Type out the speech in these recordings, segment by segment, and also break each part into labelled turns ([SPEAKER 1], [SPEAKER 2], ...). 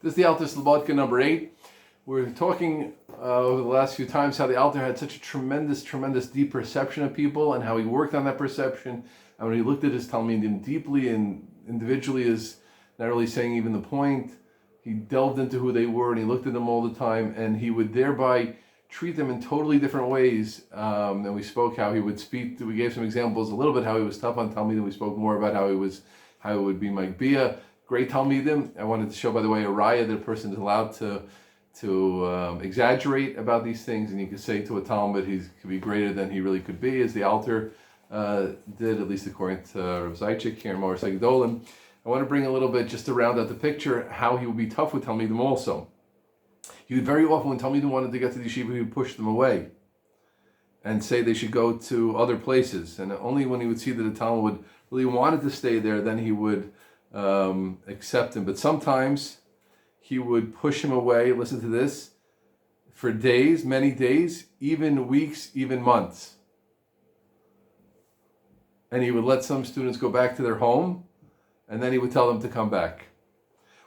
[SPEAKER 1] This is the Alter Slobadka number 8. We're talking over the last few times how the Alter had such a tremendous deep perception of people and how he worked on that perception. And when he looked at his Talmidim deeply and individually, is not really saying even the point, he delved into who they were and he looked at them all the time, and he would thereby treat them in totally different ways. And we spoke how he would speak. We gave some examples a little bit how he was tough on Talmidim. We spoke more about how it would be Magbia. Great Talmidim. I wanted to show, by the way, a raya that a person is allowed to exaggerate about these things, and you could say to a Talmud he could be greater than he really could be, as the Alter did, at least according to Rav Zaychik here in Morris Agdolim. I want to bring a little bit, just to round out the picture, how he would be tough with Talmidim also. He would very often, when Talmidim wanted to get to the yeshiva, he would push them away and say they should go to other places. And only when he would see that the Talmud would really wanted to stay there, then he would accept him. But sometimes he would push him away, listen to this, for days, many days, even weeks, even months. And he would let some students go back to their home, and then he would tell them to come back.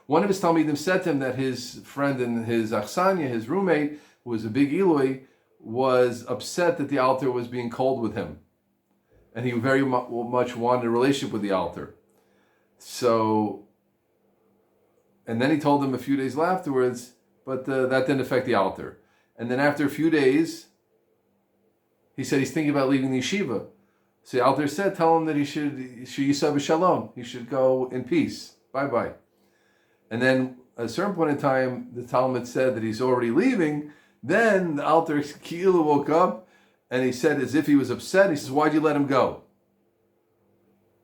[SPEAKER 1] One of his Talmidim said to him that his friend and his Achsanya, his roommate, who was a big Eloi, was upset that the Alter was being cold with him. And he very much wanted a relationship with the Alter. So, and then he told him a few days afterwards, but that didn't affect the Alter. And then after a few days, he said he's thinking about leaving the yeshiva. So the Alter said, tell him that he should yisah b'shalom. He should go in peace. Bye-bye. And then at a certain point in time, the Talmud said that he's already leaving. Then the Alter Kila woke up and he said, as if he was upset, he says, why'd you let him go?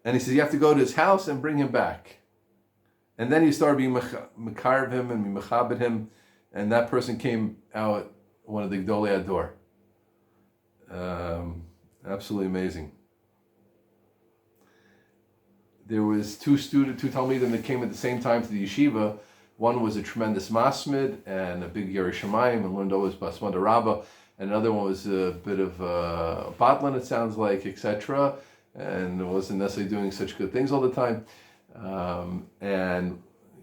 [SPEAKER 1] And he says, you have to go to his house and bring him back. And then he started being mekarv him and mechabed him, and that person came out, one of the Gdolei Ador. Absolutely amazing. There was two Talmidim that came at the same time to the yeshiva. One was a tremendous masmid and a big Yerei Shamayim and learned always Basmada Rabbah. And another one was a bit of a Batlan, it sounds like, etc. And wasn't necessarily doing such good things all the time. And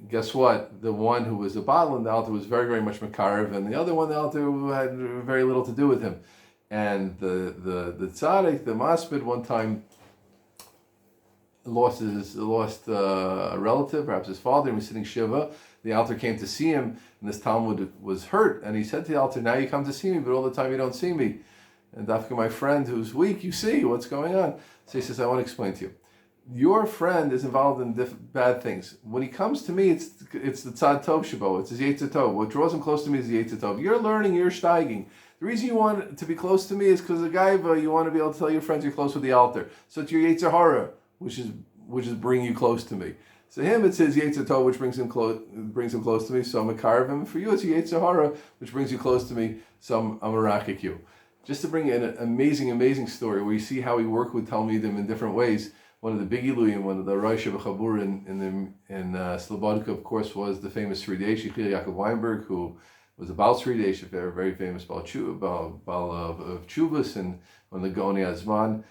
[SPEAKER 1] guess what? The one who was a Batlan, the Alter was very much Makarev, and the other one, the Alter had very little to do with him. And the tzaddik, the masmid, one time lost a relative, perhaps his father, and was sitting shiva. The Alter came to see him, and this Talmud was hurt, and he said to the Alter, now you come to see me, but all the time you don't see me. And Dafka, my friend who's weak, you see what's going on. So he says, I want to explain to you. Your friend is involved in bad things. When he comes to me, it's the tzad tov shabo, it's his yetzer tov. What draws him close to me is the yetzer tov. You're learning, you're steiging. The reason you want to be close to me is because the gaiva, you want to be able to tell your friends you're close with the Alter. So it's your yetzer hara, which is bringing you close to me. So him, it's his yetzer tov, which brings him close to me. So I'm a carve him. For you, it's your yetzer hara, which brings you close to me. So I'm a rakik you. Just to bring in an amazing story where you see how he worked with Talmidim in different ways. One of the big Iluyim, one of the Rosh Chabur in Slobadka, of course, was the famous Sridesh, Yechiel Yaakov Weinberg, who was a Baal Sridesh, a very famous Baal of Chuvas, and one of the Goni Azman.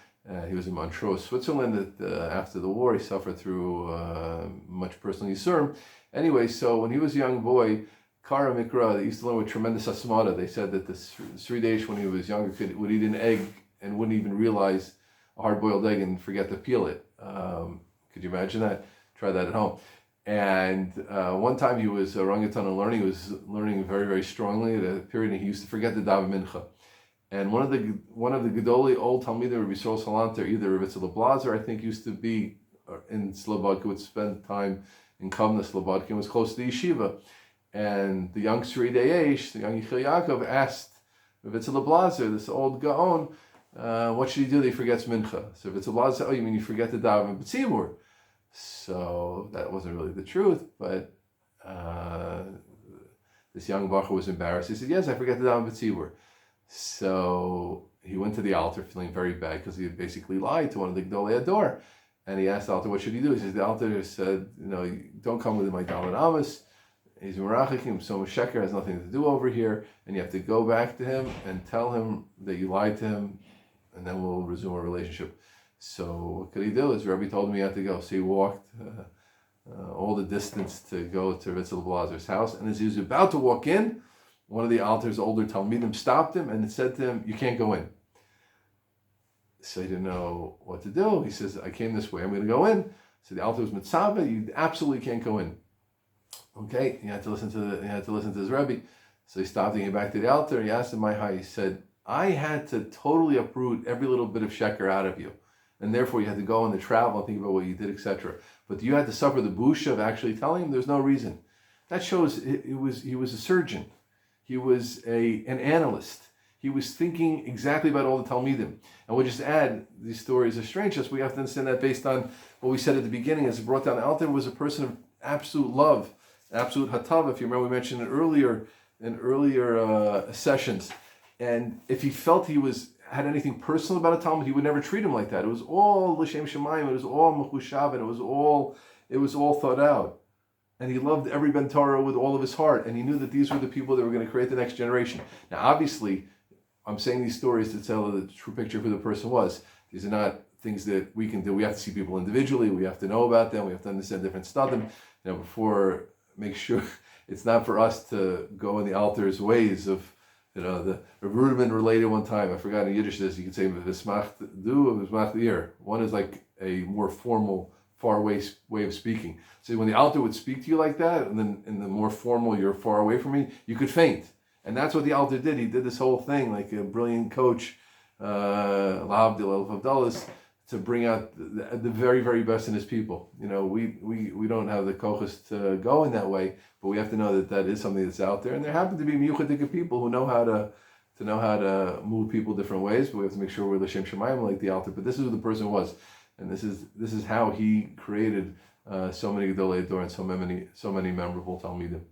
[SPEAKER 1] He was in Montreux, Switzerland. After the war, he suffered through much personal yisurim. Anyway, so when he was a young boy, Kara Mikra, he used to learn with tremendous asmada. They said that the Sridesh, when he was younger, would eat an egg and wouldn't even realize a hard-boiled egg and forget to peel it. Could you imagine that? Try that at home. And one time he was orangutan and learning. He was learning very strongly at a period, and he used to forget the daven mincha. And one of the Gedoli old Talmidim, Rabbi Yisrael Salanter, either Rabbi Tzadok I think, used to be in Slobadka, would spend time in Kovna Slobadka, and was close to the yeshiva. And the young Sri Deyesh, the young Yechiel Yaakov, asked Rabbi Tzadok, this old Gaon, what should he do that he forgets mincha? So Rabbi Tzadok said, oh, you mean you forget the daven b'tzibur? So that wasn't really the truth, but this young bacher was embarrassed. He said, yes, I forget the daven b'tzibur. So he went to the Alter feeling very bad because he had basically lied to one of the Gdolei Ador. And he asked the Alter, what should he do? He says, the Alter said, don't come with my Dalan Amos. He's Merachikim, so Sheker has nothing to do over here. And you have to go back to him and tell him that you lied to him, and then we'll resume a relationship. So what could he do? His Rebbe told him he had to go. So he walked all the distance to go to Ritzel Blazer's house. And as he was about to walk in, one of the Alter's older Talmidim stopped him and said to him, "You can't go in." So he didn't know what to do. He says, "I came this way, I'm going to go in." So the Alter was mitzvah, "You absolutely can't go in." Okay, he had to listen to his Rebbe. So he stopped and he came back to the Alter. He asked him, he said, "I had to totally uproot every little bit of sheker out of you, and therefore you had to go on the travel and think about what you did, etc. But you had to suffer the busha of actually telling him. There's no reason." That shows he was a surgeon. He was an analyst. He was thinking exactly about all the Talmidim. And we'll just add, these stories are strange, just we have to understand that based on what we said at the beginning, as it brought down, Alter was a person of absolute love, absolute hatav. If you remember, we mentioned it in earlier sessions. And if he felt he had anything personal about a Talmud, he would never treat him like that. It was all l'shem shemayim, it was all mechushav, and it was all thought out. And he loved every Ben Torah with all of his heart, and he knew that these were the people that were going to create the next generation. Now, obviously, I'm saying these stories to tell the true picture of who the person was. These are not things that we can do. We have to see people individually. We have to know about them. We have to understand different stadim. Before, make sure it's not for us to go in the Alter's ways of, the Ruderman related one time. I forgot in Yiddish this. You could say "v'smacht du" and "v'smacht ir." One is like a more formal, far way of speaking. So when the Alter would speak to you like that, and then in the more formal, "You're far away from me," you could faint. And that's what the Alter did. He did this whole thing like a brilliant coach, Lahavdil El Favdalis, to bring out the very, very best in his people. We don't have the kochas to go in that way, but we have to know that is something that's out there. And there happen to be miyuchadik people who know how to move people different ways, but we have to make sure we're l'shem shemayim like the Alter. But this is who the person was, and this is how he created so many gedolei dor and so many memorable talmidim.